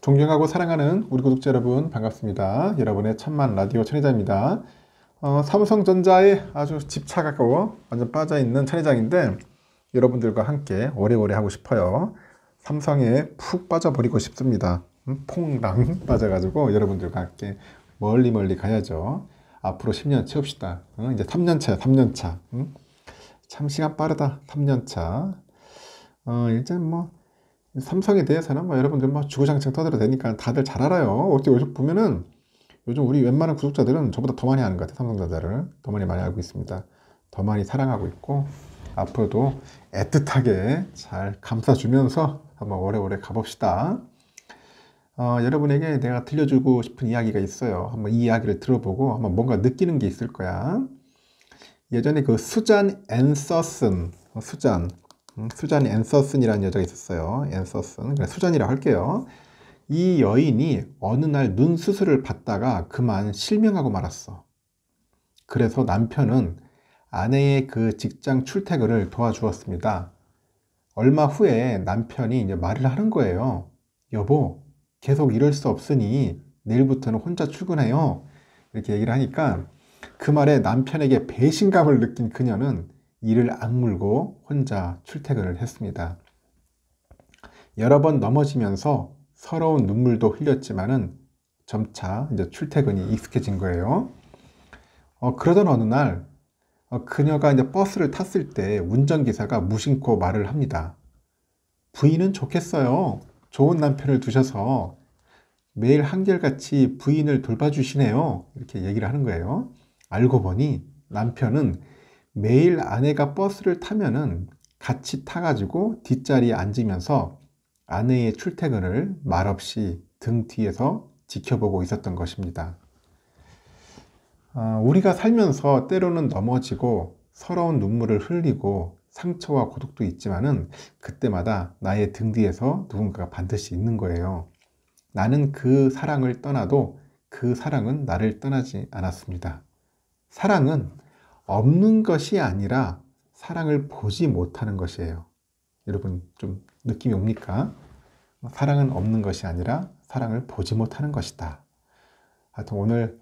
존경하고 사랑하는 우리 구독자 여러분 반갑습니다. 여러분의 천만 라디오 천회장입니다. 삼성전자에 아주 집착하고 완전 빠져있는 천회장인데 여러분들과 함께 오래오래 하고 싶어요. 삼성에 푹 빠져버리고 싶습니다. 퐁랑 빠져가지고 여러분들과 함께 멀리 가야죠. 앞으로 10년 채웁시다. 이제 3년차야 3년차. 참 시간 빠르다. 3년차. 이제 뭐 삼성에 대해서는 뭐 여러분들 뭐 주구장창 떠들어도 되니까 다들 잘 알아요. 어떻게 요즘 보면은 요즘 우리 웬만한 구독자들은 저보다 더 많이 아는 것 같아요. 삼성전자를 더 많이 알고 있습니다. 더 많이 사랑하고 있고 앞으로도 애틋하게 잘 감싸주면서 한번 오래오래 가봅시다. 여러분에게 내가 들려주고 싶은 이야기가 있어요. 한번 이 이야기를 들어보고 한번 뭔가 느끼는 게 있을 거야. 예전에 그 수잔 앤서슨, 수잔 앤서슨이라는 여자가 있었어요. 앤서슨. 그냥 수잔이라고 할게요. 이 여인이 어느 날 눈 수술을 받다가 그만 실명하고 말았어. 그래서 남편은 아내의 그 직장 출퇴근을 도와주었습니다. 얼마 후에 남편이 이제 말을 하는 거예요. 여보, 계속 이럴 수 없으니 내일부터는 혼자 출근해요. 이렇게 얘기를 하니까 그 말에 남편에게 배신감을 느낀 그녀는 이를 악물고 혼자 출퇴근을 했습니다. 여러 번 넘어지면서 서러운 눈물도 흘렸지만은 점차 이제 출퇴근이 익숙해진 거예요. 그러던 어느 날 그녀가 이제 버스를 탔을 때 운전기사가 무심코 말을 합니다. 부인은 좋겠어요. 좋은 남편을 두셔서 매일 한결같이 부인을 돌봐주시네요. 이렇게 얘기를 하는 거예요. 알고 보니 남편은 매일 아내가 버스를 타면은 같이 타가지고 뒷자리에 앉으면서 아내의 출퇴근을 말없이 등 뒤에서 지켜보고 있었던 것입니다. 우리가 살면서 때로는 넘어지고 서러운 눈물을 흘리고 상처와 고독도 있지만은 그때마다 나의 등 뒤에서 누군가가 반드시 있는 거예요. 나는 그 사랑을 떠나도 그 사랑은 나를 떠나지 않았습니다. 사랑은 없는 것이 아니라 사랑을 보지 못하는 것이에요. 여러분 좀 느낌이 옵니까? 사랑은 없는 것이 아니라 사랑을 보지 못하는 것이다. 하여튼 오늘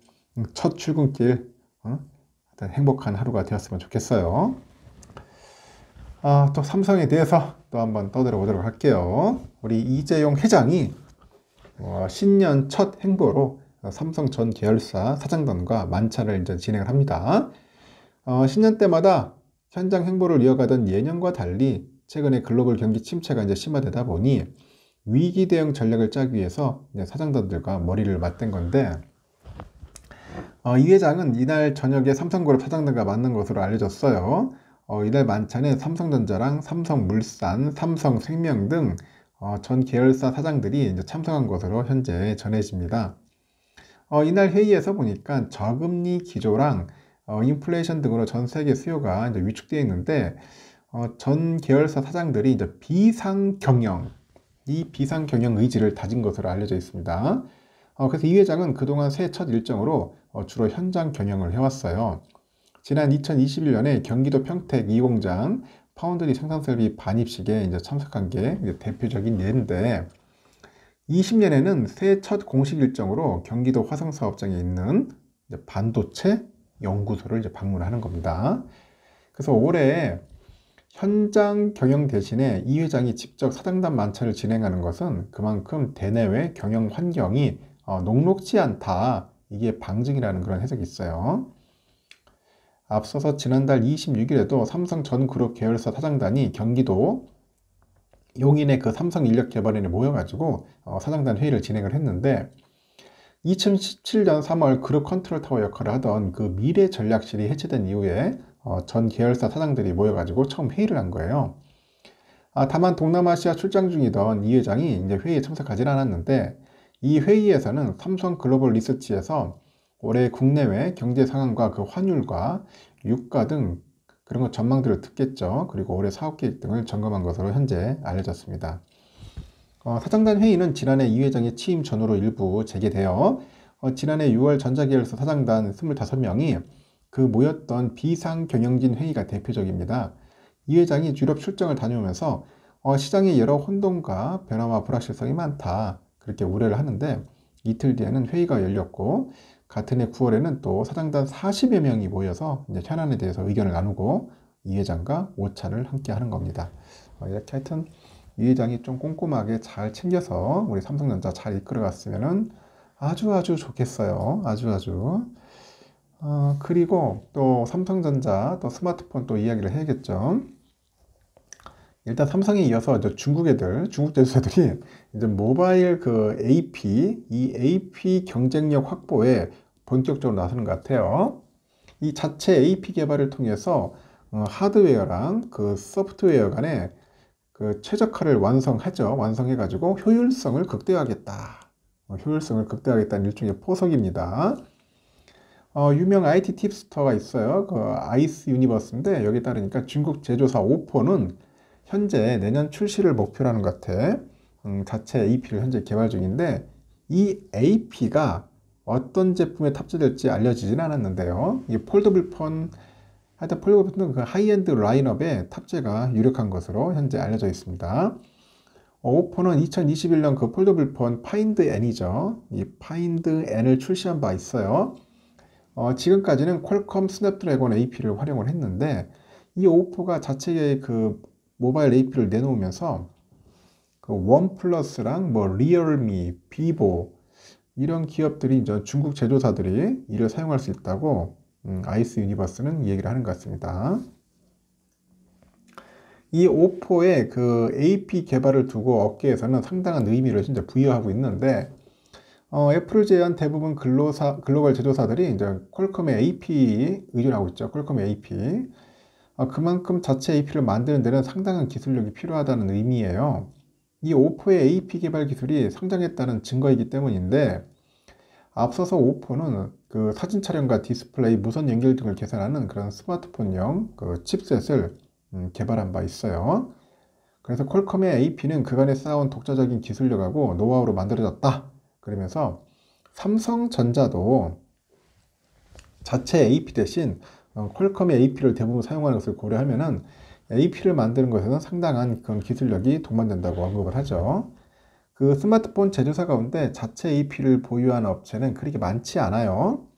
첫 출근길 행복한 하루가 되었으면 좋겠어요. 또 삼성에 대해서 또 한번 떠들어 보도록 할게요. 우리 이재용 회장이 신년 첫 행보로 삼성 전 계열사 사장단과 만찬을 이제 진행을 합니다. 신년 때마다 현장 행보를 이어가던 예년과 달리 최근에 글로벌 경기 침체가 이제 심화되다 보니 위기 대응 전략을 짜기 위해서 이제 사장단들과 머리를 맞댄 건데 이 회장은 이날 저녁에 삼성그룹 사장들과 만난 것으로 알려졌어요. 이날 만찬에 삼성전자랑 삼성물산, 삼성생명 등 전 계열사 사장들이 이제 참석한 것으로 현재 전해집니다. 이날 회의에서 보니까 저금리 기조랑 인플레이션 등으로 전 세계 수요가 이제 위축되어 있는데 전 계열사 사장들이 이제 비상경영 의지를 다진 것으로 알려져 있습니다. 그래서 이 회장은 그동안 새해 첫 일정으로 주로 현장 경영을 해왔어요. 지난 2021년에 경기도 평택 2공장 파운드리 생산설비 반입식에 이제 참석한 게 대표적인 예인데 20년에는 새해 첫 공식 일정으로 경기도 화성사업장에 있는 반도체 연구소를 이제 방문하는 겁니다. 그래서 올해 현장 경영 대신에 이 회장이 직접 사장단 만찬을 진행하는 것은 그만큼 대내외 경영 환경이 녹록지 않다. 이게 방증이라는 그런 해석이 있어요. 앞서서 지난달 26일에도 삼성 전 그룹 계열사 사장단이 경기도 용인의 그 삼성인력개발원에 모여가지고 사장단 회의를 진행을 했는데 2017년 3월 그룹 컨트롤 타워 역할을 하던 그 미래전략실이 해체된 이후에 전 계열사 사장들이 모여가지고 처음 회의를 한 거예요. 다만 동남아시아 출장 중이던 이 회장이 이제 회의에 참석하지 않았는데 이 회의에서는 삼성 글로벌 리서치에서 올해 국내외 경제 상황과 그 환율과 유가 등 그런 것 전망들을 듣겠죠. 그리고 올해 사업 계획 등을 점검한 것으로 현재 알려졌습니다. 사장단 회의는 지난해 이 회장의 취임 전후로 일부 재개되어 지난해 6월 전자계열사 사장단 25명이 그 모였던 비상경영진 회의가 대표적입니다. 이 회장이 유럽 출장을 다녀오면서 시장의 여러 혼돈과 변화와 불확실성이 많다. 그렇게 우려를 하는데 이틀 뒤에는 회의가 열렸고 같은 해 9월에는 또 사장단 40여 명이 모여서 이제 현안에 대해서 의견을 나누고 이 회장과 오찬을 함께 하는 겁니다. 이렇게 하여튼 이 회장이 좀 꼼꼼하게 잘 챙겨서 우리 삼성전자 잘 이끌어갔으면은 아주 좋겠어요. 아주. 그리고 또 삼성전자 또 스마트폰 또 이야기를 해야겠죠. 일단 삼성에 이어서 이제 중국 제조사들이 이제 모바일 이 AP 경쟁력 확보에 본격적으로 나서는 것 같아요. 이 자체 AP 개발을 통해서 하드웨어랑 소프트웨어 간에 최적화를 완성해가지고 효율성을 극대화하겠다. 효율성을 극대화하겠다는 일종의 포석입니다. 유명 IT 팁스터가 있어요. 아이스 유니버스인데 여기에 따르니까 중국 제조사 오포는 현재 내년 출시를 목표로 하는 것 같아. 자체 AP를 현재 개발 중인데 이 AP가 어떤 제품에 탑재될지 알려지진 않았는데요. 이 폴더블폰은 하이엔드 라인업에 탑재가 유력한 것으로 현재 알려져 있습니다. 오포는 2021년 폴더블폰 파인드 N이죠. 이 파인드 N을 출시한 바 있어요. 지금까지는 퀄컴 스냅드래곤 AP를 활용을 했는데 이 오포가 자체의 모바일 AP를 내놓으면서 원플러스랑 리얼미, 비보 이런 기업들이 이제 중국 제조사들이 이를 사용할 수 있다고 아이스 유니버스는 얘기를 하는 것 같습니다. 이 오포의 AP 개발을 두고 업계에서는 상당한 의미를 진짜 부여하고 있는데 애플을 제외한 대부분 글로벌 제조사들이 이제 퀄컴의 AP에 의존하고 있죠. 퀄컴의 AP. 그만큼 자체 AP를 만드는 데는 상당한 기술력이 필요하다는 의미예요. 이 오포의 AP 개발 기술이 성장했다는 증거이기 때문인데 앞서서 오포는 사진 촬영과 디스플레이, 무선 연결 등을 개선하는 그런 스마트폰용 칩셋을 개발한 바 있어요. 그래서 퀄컴의 AP는 그간에 쌓아온 독자적인 기술력하고 노하우로 만들어졌다. 그러면서 삼성전자도 자체 AP 대신 퀄컴의 AP를 대부분 사용하는 것을 고려하면은 AP를 만드는 것에는 상당한 그런 기술력이 동반된다고 언급을 하죠. 스마트폰 제조사 가운데 자체 AP를 보유하는 업체는 그렇게 많지 않아요.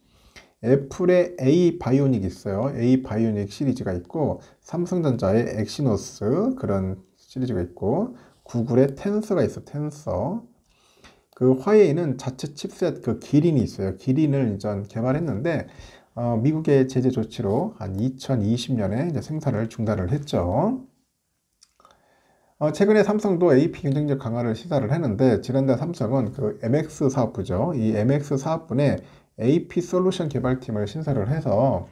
애플의 A 바이오닉이 있어요. A 바이오닉 시리즈가 있고 삼성전자의 엑시노스 그런 시리즈가 있고 구글의 텐서가 있어. 텐서. 화웨이는 자체 칩셋 기린이 있어요. 기린을 이전 개발했는데 미국의 제재 조치로 한 2020년에 이제 생산을 중단을 했죠. 최근에 삼성도 AP 경쟁력 강화를 시사를 했는데 지난달 삼성은 MX 사업부죠. 이 MX 사업분에 AP 솔루션 개발팀을 신설을 해서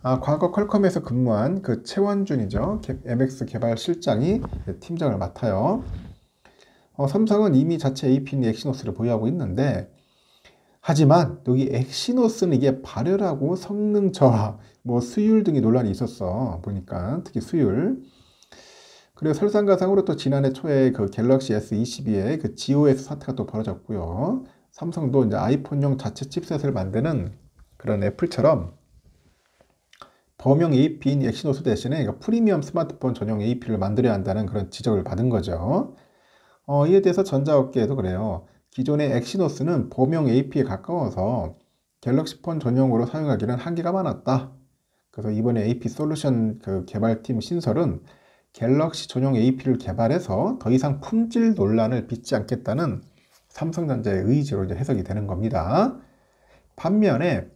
과거 퀄컴에서 근무한 최원준이죠. MX 개발 실장이 팀장을 맡아요. 삼성은 이미 자체 AP인 엑시노스를 보유하고 있는데 하지만 여기 엑시노스는 이게 발열하고 성능 저하, 수율 등의 논란이 있었어. 보니까 특히 수율. 그리고 설상가상으로 또 지난해 초에 갤럭시 S22의 GOS 사태가 또 벌어졌고요. 삼성도 이제 아이폰용 자체 칩셋을 만드는 그런 애플처럼 범용 AP인 엑시노스 대신에 프리미엄 스마트폰 전용 AP를 만들어야 한다는 그런 지적을 받은 거죠. 이에 대해서 전자업계에도 그래요. 기존의 엑시노스는 범용 AP에 가까워서 갤럭시 폰 전용으로 사용하기는 한계가 많았다. 그래서 이번에 AP 솔루션 개발팀 신설은 갤럭시 전용 AP를 개발해서 더 이상 품질 논란을 빚지 않겠다는 삼성전자의 의지로 이제 해석이 되는 겁니다. 반면에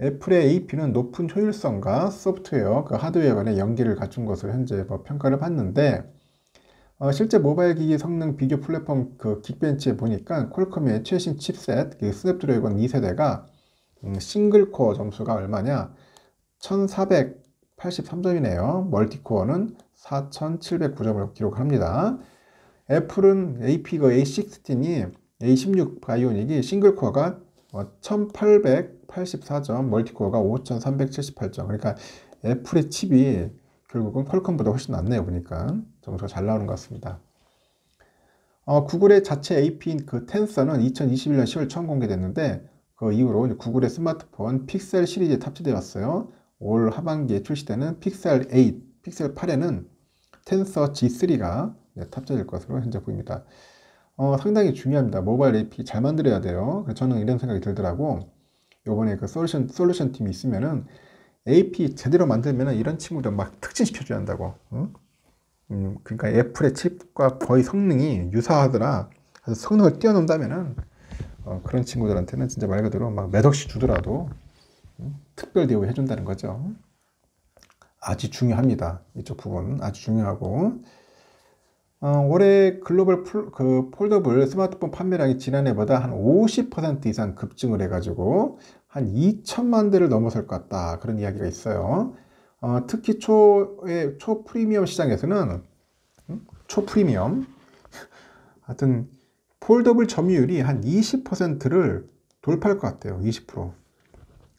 애플의 AP는 높은 효율성과 소프트웨어, 하드웨어 간의 연계를 갖춘 것으로 현재 평가를 받는데 실제 모바일 기기 성능 비교 플랫폼 긱벤치에 보니까 퀄컴의 최신 칩셋 스냅드래곤 2세대가 싱글 코어 점수가 얼마냐? 1483점이네요. 멀티코어는 4709점을 기록합니다. 애플은 AP A16이 A16 바이오닉이 싱글 코어가 1884점, 멀티코어가 5378점. 그러니까 애플의 칩이 결국은 퀄컴보다 훨씬 낫네요. 보니까 점수가 잘 나오는 것 같습니다. 구글의 자체 AP인 텐서는 2021년 10월 처음 공개됐는데 그 이후로 구글의 스마트폰 픽셀 시리즈에 탑재되어 왔어요. 올 하반기에 출시되는 픽셀 8, 픽셀 8에는 텐서 G3가 탑재될 것으로 현재 보입니다. 상당히 중요합니다. 모바일 AP 잘 만들어야 돼요. 그래서 저는 이런 생각이 들더라고. 요번에 그 솔루션 팀이 있으면은 AP 제대로 만들면은 이런 친구들 막 특진시켜줘야 한다고. 응? 그러니까 애플의 칩과 거의 성능이 유사하더라. 그래서 성능을 뛰어넘다면은 그런 친구들한테는 진짜 말 그대로 막 몇 억씩 주더라도 특별 대우 해준다는 거죠. 아주 중요합니다. 이쪽 부분은 아주 중요하고. 올해 글로벌 폴더블 스마트폰 판매량이 지난해보다 한 50% 이상 급증을 해가지고 한 2천만 대를 넘어설 것 같다. 그런 이야기가 있어요. 특히 초프리미엄 시장에서는 초프리미엄 하여튼 폴더블 점유율이 한 20%를 돌파할 것 같아요. 20%.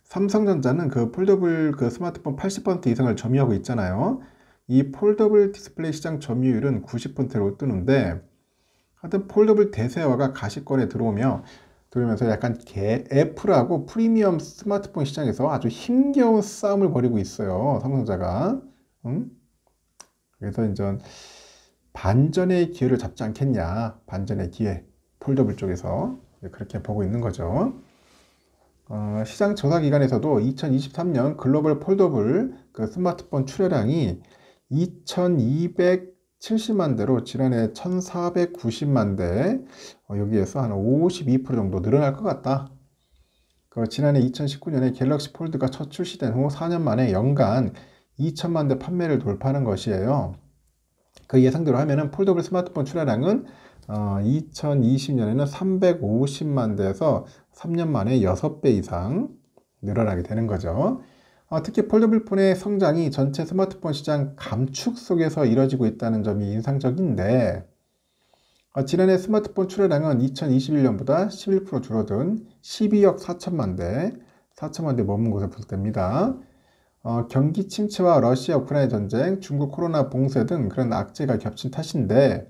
삼성전자는 그 폴더블 그 스마트폰 80% 이상을 점유하고 있잖아요. 이 폴더블 디스플레이 시장 점유율은 90%로 뜨는데, 하여튼 폴더블 대세화가 가시권에 들어오면서 약간 애플하고 프리미엄 스마트폰 시장에서 아주 힘겨운 싸움을 벌이고 있어요. 삼성전자가. 그래서 이제 반전의 기회를 잡지 않겠냐. 반전의 기회. 폴더블 쪽에서 그렇게 보고 있는 거죠. 시장 조사기관에서도 2023년 글로벌 폴더블 그 스마트폰 출하량이 2270만 대로 지난해 1490만 대, 여기에서 한 52% 정도 늘어날 것 같다. 지난해 2019년에 갤럭시 폴드가 첫 출시된 후 4년 만에 연간 2천만 대 판매를 돌파하는 것이에요. 그 예상대로 하면은 폴더블 스마트폰 출하량은 2020년에는 350만 대에서 3년 만에 6배 이상 늘어나게 되는 거죠. 특히 폴더블 폰의 성장이 전체 스마트폰 시장 감축 속에서 이뤄지고 있다는 점이 인상적인데, 지난해 스마트폰 출하량은 2021년보다 11% 줄어든 12억 4천만 대, 4천만 대 머문 곳에 불됩니다. 경기 침체와 러시아 우크라이나 전쟁, 중국 코로나 봉쇄 등 그런 악재가 겹친 탓인데,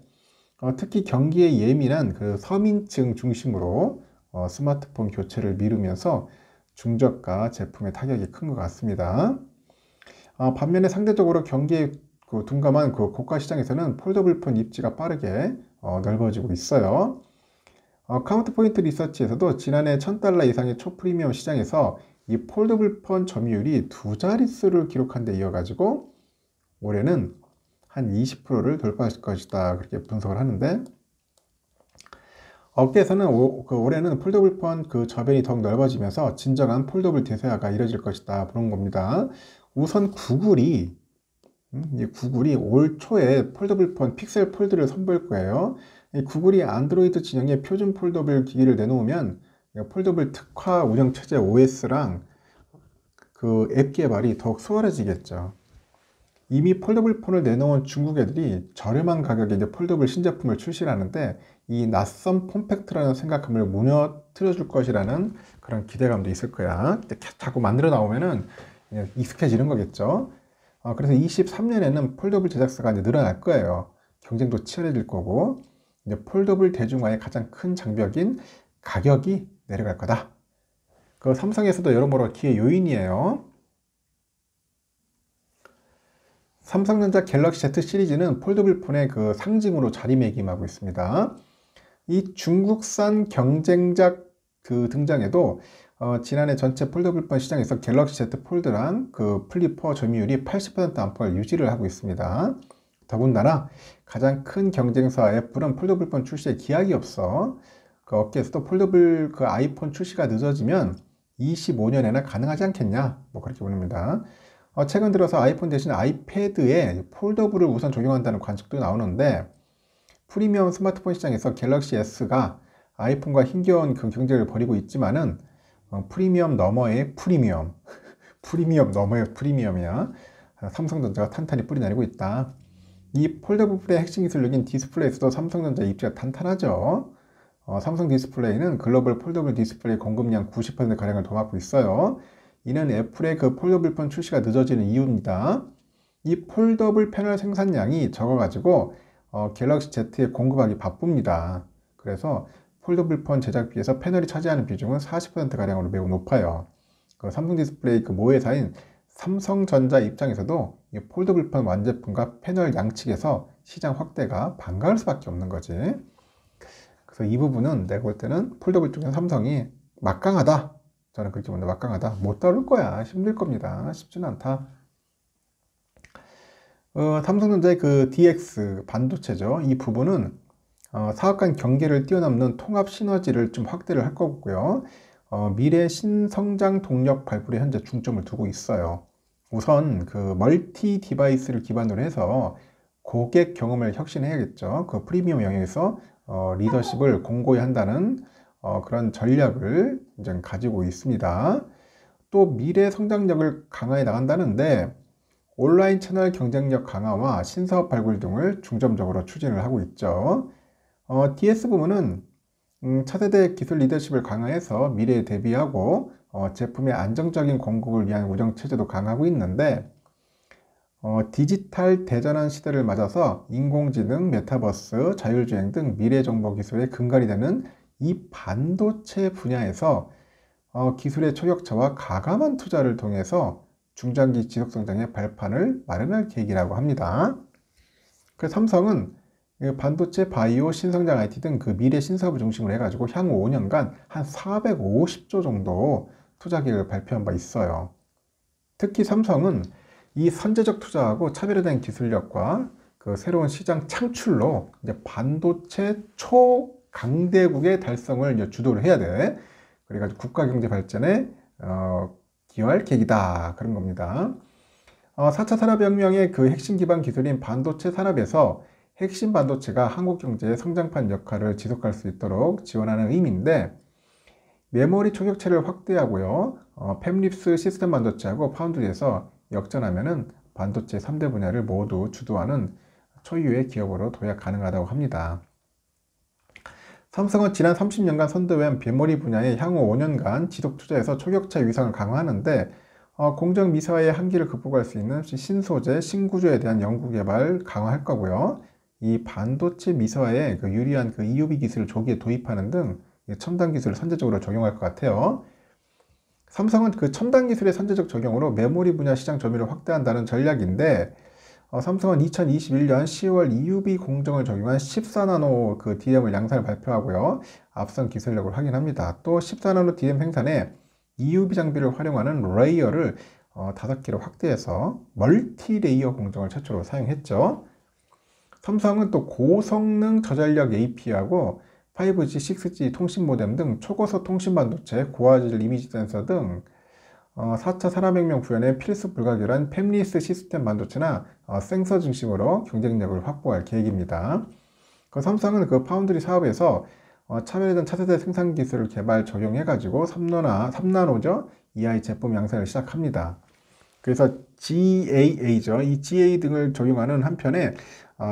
특히 경기에 예민한 그 서민층 중심으로 스마트폰 교체를 미루면서 중저가 제품의 타격이 큰 것 같습니다. 반면에 상대적으로 경기에 둔감한 그 고가 시장에서는 폴더블폰 입지가 빠르게 넓어지고 있어요. 카운트포인트 리서치에서도 지난해 $1000 이상의 초프리미엄 시장에서 이 폴더블폰 점유율이 두 자릿수를 기록한 데 이어가지고 올해는 한 20%를 돌파할 것이다. 그렇게 분석을 하는데, 업계에서는 올해는 폴더블폰 그 저변이 더욱 넓어지면서 진정한 폴더블 대세화가 이뤄질 것이다. 그런 겁니다. 우선 구글이 올 초에 폴더블폰 픽셀 폴드를 선보일 거예요. 구글이 안드로이드 진영의 표준 폴더블 기기를 내놓으면 폴더블 특화 운영체제 OS랑 그 앱 개발이 더욱 수월해지겠죠. 이미 폴더블 폰을 내놓은 중국 애들이 저렴한 가격에 이제 폴더블 신제품을 출시를 하는데, 이 낯선 폼팩트라는 생각함을 무너뜨려 줄 것이라는 그런 기대감도 있을 거야. 자꾸 만들어 나오면은 익숙해지는 거겠죠. 그래서 23년에는 폴더블 제작사가 이제 늘어날 거예요. 경쟁도 치열해질 거고, 이제 폴더블 대중화의 가장 큰 장벽인 가격이 내려갈 거다. 그 삼성에서도 여러모로 기회 요인이에요. 삼성전자 갤럭시 Z 시리즈는 폴더블 폰의 그 상징으로 자리매김하고 있습니다. 이 중국산 경쟁작 그 등장에도 지난해 전체 폴더블 폰 시장에서 갤럭시 Z 폴드랑 그 플립4 점유율이 80% 안팎을 유지를 하고 있습니다. 더군다나 가장 큰 경쟁사 애플은 폴더블 폰 출시에 기약이 없어. 그 업계에서도 폴더블 그 아이폰 출시가 늦어지면 25년에나 가능하지 않겠냐, 뭐 그렇게 보냅니다. 최근 들어서 아이폰 대신 아이패드에 폴더블을 우선 적용한다는 관측도 나오는데, 프리미엄 스마트폰 시장에서 갤럭시 S가 아이폰과 힘겨운 그 경쟁을 벌이고 있지만은 프리미엄 너머의 프리미엄 프리미엄 너머의 프리미엄이야. 삼성전자가 탄탄히 뿌리 내리고 있다. 이 폴더블의 핵심 기술력인 디스플레이에서도 삼성전자 입지가 탄탄하죠. 삼성 디스플레이는 글로벌 폴더블 디스플레이 공급량 90%가량을 도맡고 있어요. 이는 애플의 그 폴더블폰 출시가 늦어지는 이유입니다. 이 폴더블 패널 생산량이 적어가지고 갤럭시 Z에 공급하기 바쁩니다. 그래서 폴더블폰 제작비에서 패널이 차지하는 비중은 40%가량으로 매우 높아요. 그 삼성 디스플레이 그 모회사인 삼성전자 입장에서도 이 폴더블폰 완제품과 패널 양측에서 시장 확대가 반가울 수밖에 없는 거지. 그래서 이 부분은 내가 볼 때는 폴더블 쪽에 삼성이 막강하다. 저는 그렇게 봅니다. 막강하다. 못 다룰 거야. 힘들 겁니다. 쉽지는 않다. 삼성전자의 그 DX 반도체죠. 이 부분은 사업 간 경계를 뛰어넘는 통합 시너지를 좀 확대를 할 거고요. 미래 신성장 동력 발굴에 현재 중점을 두고 있어요. 우선 그 멀티 디바이스를 기반으로 해서 고객 경험을 혁신해야겠죠. 그 프리미엄 영역에서 리더십을 공고히 한다는 그런 전략을 이제 가지고 있습니다. 또 미래 성장력을 강화해 나간다는데 온라인 채널 경쟁력 강화와 신사업 발굴 등을 중점적으로 추진을 하고 있죠. DS 부문은 차세대 기술 리더십을 강화해서 미래에 대비하고 제품의 안정적인 공급을 위한 운영체제도 강화하고 있는데 디지털 대전환 시대를 맞아서 인공지능, 메타버스, 자율주행 등 미래정보 기술의 근간이 되는 이 반도체 분야에서 기술의 초격차와 가감한 투자를 통해서 중장기 지속성장의 발판을 마련할 계획이라고 합니다. 그래서 삼성은 반도체, 바이오, 신성장 IT 등 그 미래 신사업을 중심으로 해가지고 향후 5년간 한 450조 정도 투자 계획을 발표한 바 있어요. 특히 삼성은 이 선제적 투자하고 차별화된 기술력과 그 새로운 시장 창출로 이제 반도체 초강대국의 달성을 이제 주도를 해야 돼. 그래가지고 국가 경제 발전에 기여할 계획이다. 그런 겁니다. 4차 산업혁명의 그 핵심 기반 기술인 반도체 산업에서 핵심 반도체가 한국 경제의 성장판 역할을 지속할 수 있도록 지원하는 의미인데 메모리 초격체를 확대하고요. 팹립스 시스템 반도체하고 파운드리에서 역전하면은 반도체 3대 분야를 모두 주도하는 초유의 기업으로 도약 가능하다고 합니다. 삼성은 지난 30년간 선도한 메모리 분야에 향후 5년간 지속 투자해서 초격차 위상을 강화하는데 공정 미세화의 한계를 극복할 수 있는 신소재, 신구조에 대한 연구개발 강화할 거고요. 이 반도체 미세화에 그 유리한 그 EUV 기술을 조기에 도입하는 등 첨단 기술을 선제적으로 적용할 것 같아요. 삼성은 그 첨단 기술의 선제적 적용으로 메모리 분야 시장 점유율을 확대한다는 전략인데 삼성은 2021년 10월 EUV 공정을 적용한 14나노 그 DRAM을 양산을 발표하고요. 앞선 기술력을 확인합니다. 또 14나노 DRAM 생산에 EUV 장비를 활용하는 레이어를 5개로 확대해서 멀티 레이어 공정을 최초로 사용했죠. 삼성은 또 고성능 저전력 AP하고 5G, 6G 통신 모뎀 등 초고속 통신 반도체, 고화질 이미지 센서 등 4차 산업혁명 구현에 필수 불가결한 팹리스 시스템 반도체나 센서 중심으로 경쟁력을 확보할 계획입니다. 삼성은 그 파운드리 사업에서 차별화된 차세대 생산 기술을 개발 적용해가지고 3나노죠 이하의 제품 양산을 시작합니다. 그래서 GAA죠. 이 GA 등을 적용하는 한편에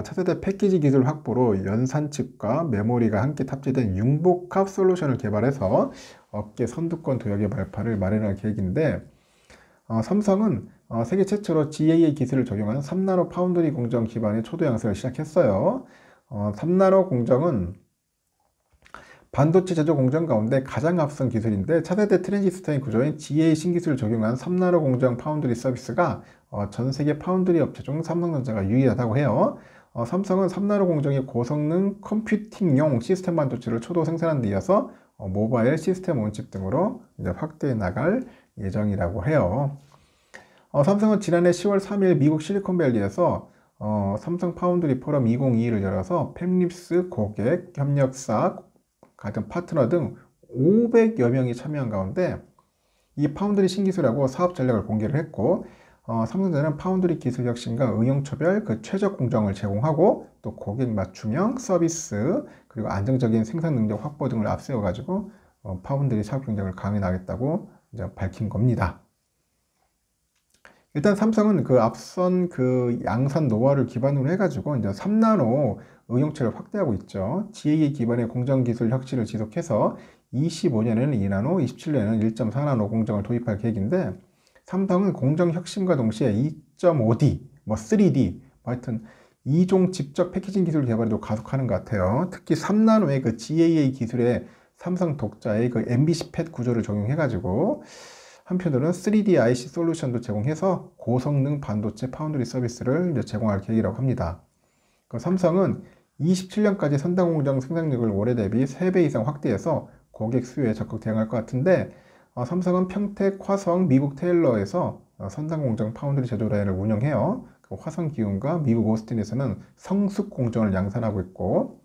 차세대 패키지 기술 확보로 연산칩과 메모리가 함께 탑재된 융복합 솔루션을 개발해서 업계 선두권 도약의 발판을 마련할 계획인데 삼성은 세계 최초로 GAA 기술을 적용한 3나노 파운드리 공정 기반의 초도 양산을 시작했어요. 3나노 공정은 반도체 제조 공정 가운데 가장 앞선 기술인데 차세대 트랜지스터의 구조인 GAA 신기술을 적용한 3나노 공정 파운드리 서비스가 전 세계 파운드리 업체 중 삼성전자가 유일하다고 해요. 삼성은 3나노 공정의 고성능 컴퓨팅용 시스템 반도체를 초도 생산하는 데 이어서 모바일 시스템 온칩 등으로 이제 확대해 나갈 예정이라고 해요. 삼성은 지난해 10월 3일 미국 실리콘밸리에서 삼성 파운드리 포럼 2022를 열어서 팹립스 고객, 협력사, 같은 파트너 등 500여 명이 참여한 가운데 이 파운드리 신기술하고 사업 전략을 공개를 했고 삼성전자는 파운드리 기술 혁신과 응용초별 그 최적 공정을 제공하고 또 고객 맞춤형 서비스 그리고 안정적인 생산 능력 확보 등을 앞세워 가지고 파운드리 사업 경쟁을 강해 나가겠다고 이제 밝힌 겁니다. 일단 삼성은 그 앞선 그 양산 노하우를 기반으로 해가지고 이제 3나노 응용체를 확대하고 있죠. GAA 기반의 공정 기술 혁신을 지속해서 25년에는 2나노, 27년에는 1.4나노 공정을 도입할 계획인데 삼성은 공정 혁신과 동시에 2.5D, 3D, 하여튼 2종 직접 패키징 기술 개발도 가속하는 것 같아요. 특히 3나노의 그 GAA 기술에 삼성 독자의 그 MBC 팻 구조를 적용해가지고 한편으로는 3D IC 솔루션도 제공해서 고성능 반도체 파운드리 서비스를 이제 제공할 계획이라고 합니다. 삼성은 27년까지 선단공장 생산력을 올해 대비 3배 이상 확대해서 고객 수요에 적극 대응할 것 같은데, 삼성은 평택, 화성, 미국 테일러에서 선단공장 파운드리 제조 라인을 운영해요. 그 화성 기흥과 미국 오스틴에서는 성숙 공정을 양산하고 있고,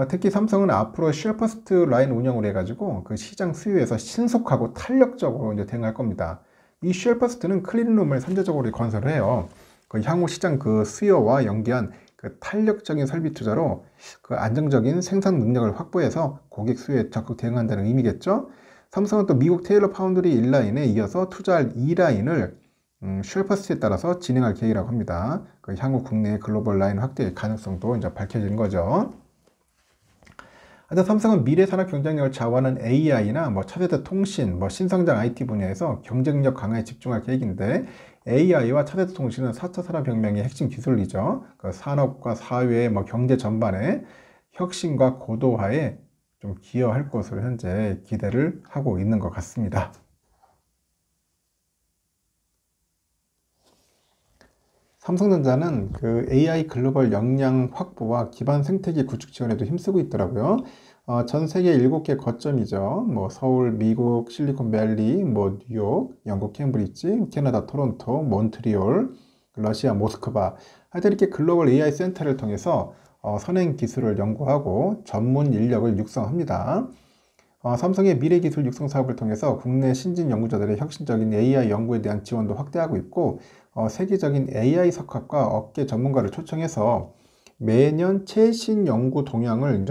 특히 삼성은 앞으로 쉘퍼스트 라인 운영을 해가지고 그 시장 수요에서 신속하고 탄력적으로 이제 대응할 겁니다. 이 쉘퍼스트는 클린룸을 선제적으로 건설을 해요. 그 향후 시장 그 수요와 연계한 그 탄력적인 설비 투자로 그 안정적인 생산 능력을 확보해서 고객 수요에 적극 대응한다는 의미겠죠. 삼성은 또 미국 테일러 파운드리 1라인에 이어서 투자할 2라인을 쉘퍼스트에 따라서 진행할 계획이라고 합니다. 그 향후 국내 글로벌 라인 확대의 가능성도 이제 밝혀지는 거죠. 하여튼 삼성은 미래 산업 경쟁력을 좌우하는 AI나 차세대 통신, 신성장 IT 분야에서 경쟁력 강화에 집중할 계획인데, AI와 차세대 통신은 4차 산업혁명의 핵심 기술이죠. 그 산업과 사회, 경제 전반의 혁신과 고도화에 좀 기여할 것으로 현재 기대를 하고 있는 것 같습니다. 삼성전자는 그 AI 글로벌 역량 확보와 기반 생태계 구축 지원에도 힘쓰고 있더라고요. 전 세계 7개 거점이죠. 서울, 미국, 실리콘밸리, 뉴욕, 영국 캠브리지, 캐나다 토론토, 몬트리올, 러시아 모스크바. 하여튼 이렇게 글로벌 AI 센터를 통해서 선행 기술을 연구하고 전문 인력을 육성합니다. 삼성의 미래기술 육성 사업을 통해서 국내 신진 연구자들의 혁신적인 AI 연구에 대한 지원도 확대하고 있고, 세계적인 AI 석학과 업계 전문가를 초청해서 매년 최신 연구 동향을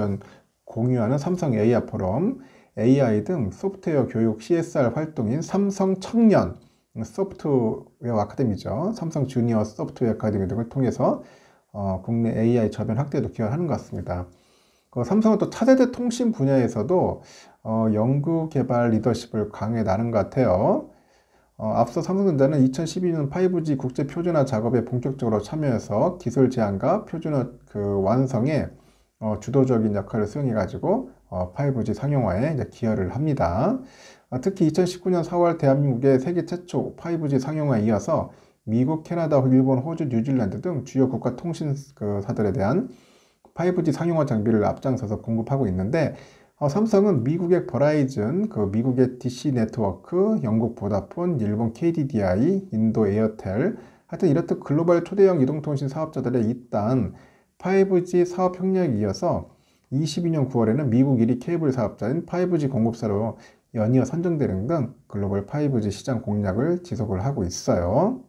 공유하는 삼성 AI 포럼, AI 등 소프트웨어 교육 CSR 활동인 삼성 청년 소프트웨어 아카데미죠. 삼성 주니어 소프트웨어 아카데미 등을 통해서 국내 AI 저변 확대에도 기여하는 것 같습니다. 삼성은 또 차세대 통신 분야에서도 연구 개발 리더십을 강해 나는 것 같아요. 앞서 삼성전자는 2012년 5G 국제 표준화 작업에 본격적으로 참여해서 기술 제안과 표준화 그 완성에 주도적인 역할을 수행해가지고 5G 상용화에 이제 기여를 합니다. 특히 2019년 4월 대한민국의 세계 최초 5G 상용화에 이어서 미국, 캐나다, 일본, 호주, 뉴질랜드 등 주요 국가 통신사들에 대한 5G 상용화 장비를 앞장서서 공급하고 있는데, 삼성은 미국의 버라이즌, 미국의 DC 네트워크, 영국 보다폰, 일본 KDDI, 인도 에어텔, 하여튼 이렇듯 글로벌 초대형 이동통신 사업자들의 잇단 5G 사업 협력에 이어서 22년 9월에는 미국 1위 케이블 사업자인 5G 공급사로 연이어 선정되는 등 글로벌 5G 시장 공략을 지속을 하고 있어요.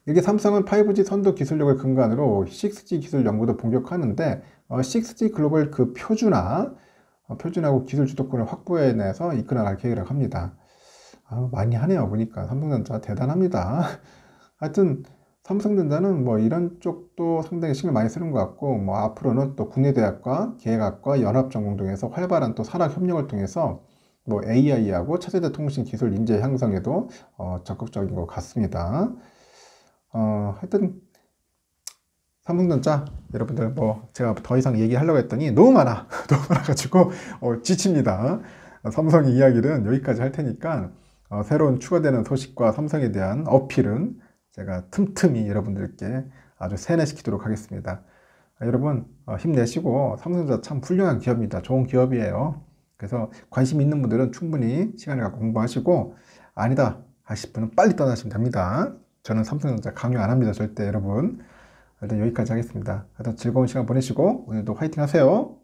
이렇게 삼성은 5G 선도 기술력을 근간으로 6G 기술 연구도 본격화하는데, 6G 글로벌 그 표준하고 기술 주도권을 확보해내서 이끌어갈 계획이라고 합니다. 많이 하네요. 보니까 삼성전자 대단합니다. 하여튼 삼성전자는 이런 쪽도 상당히 신경 많이 쓰는 것 같고, 앞으로는 또 국내 대학과 계획학과 연합전공 등에서 활발한 또 산학 협력을 통해서 AI하고 차세대 통신 기술 인재 향상에도 적극적인 것 같습니다. 하여튼 삼성전자 여러분들 제가 더 이상 얘기하려고 했더니 너무 많아가지고 지칩니다. 삼성의 이야기는 여기까지 할 테니까 새로운 추가되는 소식과 삼성에 대한 어필은 제가 틈틈이 여러분들께 아주 세뇌시키도록 하겠습니다. 여러분 힘내시고, 삼성전자 참 훌륭한 기업입니다. 좋은 기업이에요. 그래서 관심 있는 분들은 충분히 시간을 갖고 공부하시고, 아니다 하실 분은 빨리 떠나시면 됩니다. 저는 삼성전자 강요 안 합니다. 절대. 여러분. 일단 여기까지 하겠습니다. 하여튼 즐거운 시간 보내시고 오늘도 화이팅 하세요.